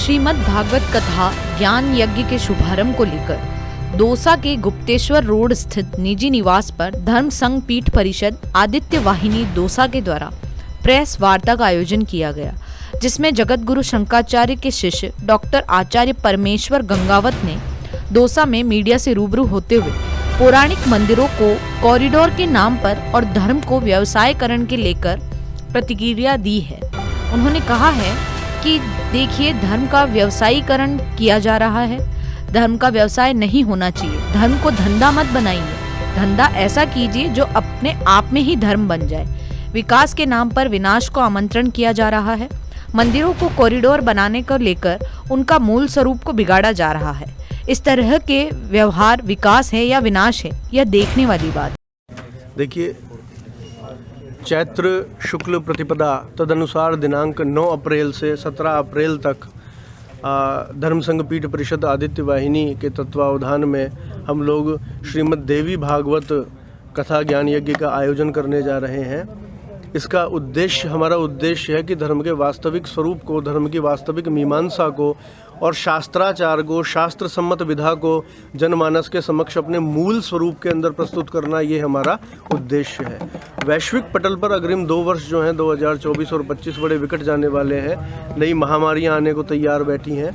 श्रीमद् भागवत कथा ज्ञान यज्ञ के शुभारंभ को लेकर दौसा के गुप्तेश्वर रोड स्थित निजी निवास पर धर्म संघ पीठ परिषद आदित्य वाहिनी दौसा के द्वारा प्रेस वार्ता का आयोजन किया गया, जिसमें जगत गुरु शंकराचार्य के शिष्य डॉक्टर आचार्य परमेश्वर गंगावत ने दौसा में मीडिया से रूबरू होते हुए पौराणिक मंदिरों को कॉरिडोर के नाम पर और धर्म को व्यवसायकरण के लेकर प्रतिक्रिया दी है। उन्होंने कहा है कि देखिए, धर्म का व्यवसायीकरण किया जा रहा है। धर्म का व्यवसाय नहीं होना चाहिए। धर्म को धंधा मत बनाइए। धंधा ऐसा कीजिए जो अपने आप में ही धर्म बन जाए। विकास के नाम पर विनाश को आमंत्रण किया जा रहा है। मंदिरों को कॉरिडोर बनाने को लेकर उनका मूल स्वरूप को बिगाड़ा जा रहा है। इस तरह के व्यवहार विकास है या विनाश है, यह देखने वाली बात। देखिए, चैत्र शुक्ल प्रतिपदा तदनुसार दिनांक 9 अप्रैल से 17 अप्रैल तक धर्म संघ पीठ परिषद आदित्य वाहिनी के तत्वावधान में हम लोग श्रीमद् देवी भागवत कथा ज्ञान यज्ञ का आयोजन करने जा रहे हैं। इसका उद्देश्य, हमारा उद्देश्य है कि धर्म के वास्तविक स्वरूप को, धर्म की वास्तविक मीमांसा को और शास्त्राचार को, शास्त्र सम्मत विधा को जनमानस के समक्ष अपने मूल स्वरूप के अंदर प्रस्तुत करना, ये हमारा उद्देश्य है। वैश्विक पटल पर अग्रिम 2 वर्ष जो हैं 2024 और 25 बड़े विकट जाने वाले हैं। नई महामारियां आने को तैयार बैठी हैं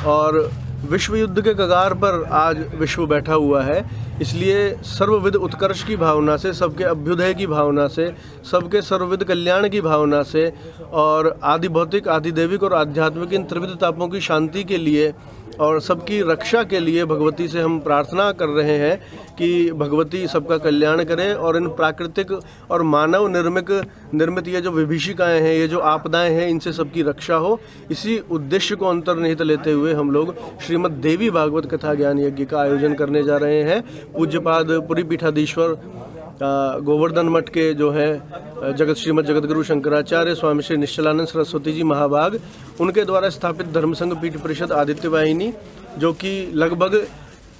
और विश्व युद्ध के कगार पर आज विश्व बैठा हुआ है। इसलिए सर्वविध उत्कर्ष की भावना से, सबके अभ्युदय की भावना से, सबके सर्वविध कल्याण की भावना से और आदि भौतिक, आदि दैविक और आध्यात्मिक इन त्रिविध तापों की शांति के लिए और सबकी रक्षा के लिए भगवती से हम प्रार्थना कर रहे हैं कि भगवती सबका कल्याण करें और इन प्राकृतिक और मानव निर्मित ये जो विभीषिकाएँ हैं, ये जो आपदाएं हैं, इनसे सबकी रक्षा हो। इसी उद्देश्य को अंतर्निहित लेते हुए हम लोग श्रीमद् देवी भागवत कथा ज्ञान यज्ञ का आयोजन करने जा रहे हैं। पूज्यपाद पुरी पीठाधीश्वर गोवर्धन मठ के जो है श्रीमद् जगत गुरु शंकराचार्य स्वामी श्री निश्चलानंद सरस्वती जी महाभाग, उनके द्वारा स्थापित धर्म संघ पीठ परिषद आदित्य वाहिनी, जो कि लगभग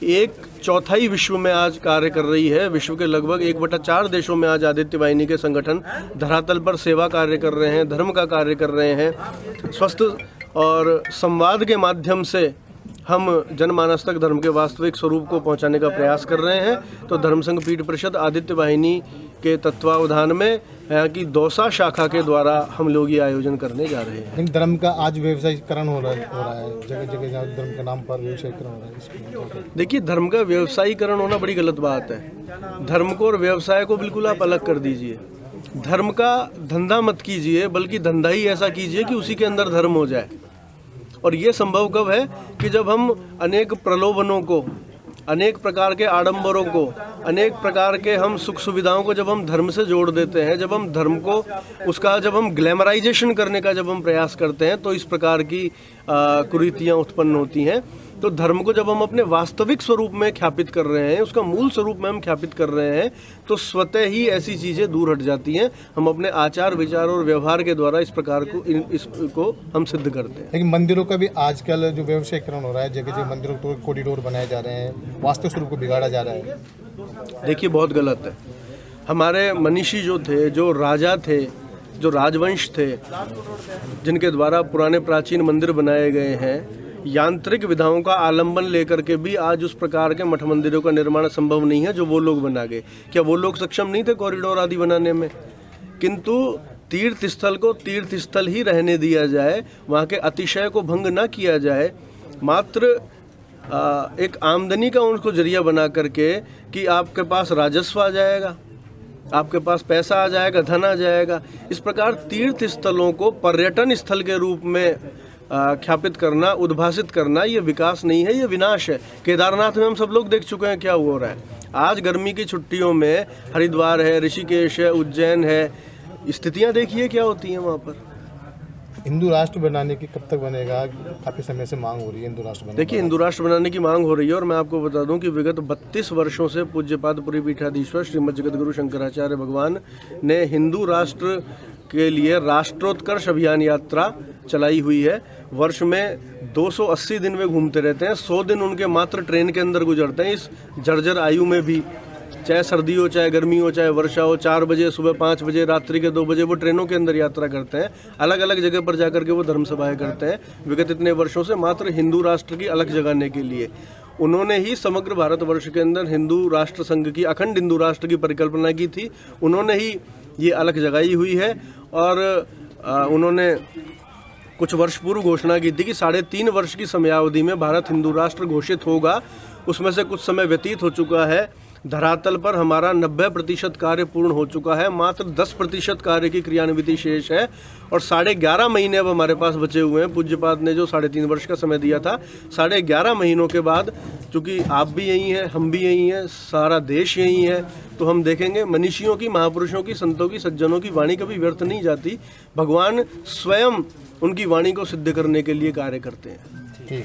1/4 विश्व में आज कार्य कर रही है। विश्व के लगभग 1/4 देशों में आज आदित्य वाहिनी के संगठन धरातल पर सेवा कार्य कर रहे हैं, धर्म का कार्य कर रहे हैं। स्वस्थ और संवाद के माध्यम से हम जनमानस तक धर्म के वास्तविक स्वरूप को पहुंचाने का प्रयास कर रहे हैं। तो धर्म संघ पीठ परिषद आदित्य वाहिनी के तत्वावधान में यहाँ की दौसा शाखा के द्वारा हम लोग ये आयोजन करने जा रहे हैं। धर्म का आज व्यवसायीकरण हो रहा है, जगह जगह धर्म के नाम पर व्यवसायीकरण हो रहा है। देखिए, धर्म का व्यवसायीकरण होना बड़ी गलत बात है। धर्म को और व्यवसाय को बिल्कुल आप अलग कर दीजिए। धर्म का धंधा मत कीजिए, बल्कि धंधा ही ऐसा कीजिए कि उसी के अंदर धर्म हो जाए। और ये संभव कब है कि जब हम अनेक प्रलोभनों को, अनेक प्रकार के आडंबरों को, अनेक प्रकार के हम सुख सुविधाओं को जब हम धर्म से जोड़ देते हैं, जब हम धर्म को उसका जब हम ग्लैमराइजेशन करने का जब हम प्रयास करते हैं, तो इस प्रकार की कुरीतियाँ उत्पन्न होती हैं। तो धर्म को जब हम अपने वास्तविक स्वरूप में ख्यापित कर रहे हैं, उसका मूल स्वरूप में हम ख्यापित कर रहे हैं, तो स्वतः ही ऐसी चीज़ें दूर हट जाती हैं। हम अपने आचार विचार और व्यवहार के द्वारा इस प्रकार को इसको हम सिद्ध करते हैं। लेकिन मंदिरों का भी आजकल जो व्यवसायीकरण हो रहा है, जगह जगह मंदिरों को कॉरिडोर बनाए जा रहे हैं, वास्तविक स्वरूप को बिगाड़ा जा रहा है। देखिए, बहुत गलत है। हमारे मनीषी जो थे, जो राजा थे, जो राजवंश थे, जिनके द्वारा पुराने प्राचीन मंदिर बनाए गए हैं, यांत्रिक विधाओं का आलंबन लेकर के भी आज उस प्रकार के मठ मंदिरों का निर्माण संभव नहीं है जो वो लोग बना गए। क्या वो लोग सक्षम नहीं थे कॉरिडोर आदि बनाने में? किंतु तीर्थ स्थल को तीर्थ स्थल ही रहने दिया जाए, वहाँ के अतिशय को भंग ना किया जाए, मात्र एक आमदनी का उनको जरिया बना करके कि आपके पास राजस्व आ जाएगा, आपके पास पैसा आ जाएगा, धन आ जाएगा। इस प्रकार तीर्थ स्थलों को पर्यटन स्थल के रूप में ख्यापित करना, उद्भासित करना, ये विकास नहीं है, ये विनाश है। केदारनाथ में हम सब लोग देख चुके हैं क्या हो रहा है। आज गर्मी की छुट्टियों में हरिद्वार है, ऋषिकेश है, उज्जैन है, स्थितियाँ देखिए क्या होती हैं वहाँ पर। हिंदू राष्ट्र बनाने की कब तक बनेगा? काफ़ी समय से मांग हो रही है हिंदू राष्ट्र बनाने। देखिए, हिंदू राष्ट्र बनाने की मांग हो रही है और मैं आपको बता दूं कि विगत 32 वर्षों से पूज्यपाद पुरी पीठाधीश्वर श्रीमद् जगत गुरु शंकराचार्य भगवान ने हिंदू राष्ट्र के लिए राष्ट्रोत्कर्ष अभियान यात्रा चलाई हुई है। वर्ष में 280 दिन वे घूमते रहते हैं। 100 दिन उनके मात्र ट्रेन के अंदर गुजरते हैं। इस जर्जर आयु में भी चाहे सर्दी हो, चाहे गर्मी हो, चाहे वर्षा हो, 4 बजे, सुबह 5 बजे, रात्रि के 2 बजे वो ट्रेनों के अंदर यात्रा करते हैं। अलग अलग जगह पर जाकर के वो धर्म सभाएं करते हैं विगत इतने वर्षों से, मात्र हिंदू राष्ट्र की अलग जगाने के लिए। उन्होंने ही समग्र भारतवर्ष के अंदर हिंदू राष्ट्र संघ की, अखंड हिंदू राष्ट्र की परिकल्पना की थी। उन्होंने ही ये अलग जगाई हुई है और उन्होंने कुछ वर्ष पूर्व घोषणा की थी कि 3.5 वर्ष की समयावधि में भारत हिंदू राष्ट्र घोषित होगा। उसमें से कुछ समय व्यतीत हो चुका है। धरातल पर हमारा 90% कार्य पूर्ण हो चुका है, मात्र 10% कार्य की क्रियान्विति शेष है और 11.5 महीने अब हमारे पास बचे हुए हैं। पूज्यपाद ने जो 3.5 वर्ष का समय दिया था, 11.5 महीनों के बाद, चूँकि आप भी यही हैं, हम भी यही हैं, सारा देश यही है, तो हम देखेंगे मनीषियों की, महापुरुषों की, संतों की, सज्जनों की वाणी कभी व्यर्थ नहीं जाती। भगवान स्वयं उनकी वाणी को सिद्ध करने के लिए कार्य करते हैं। ठीक।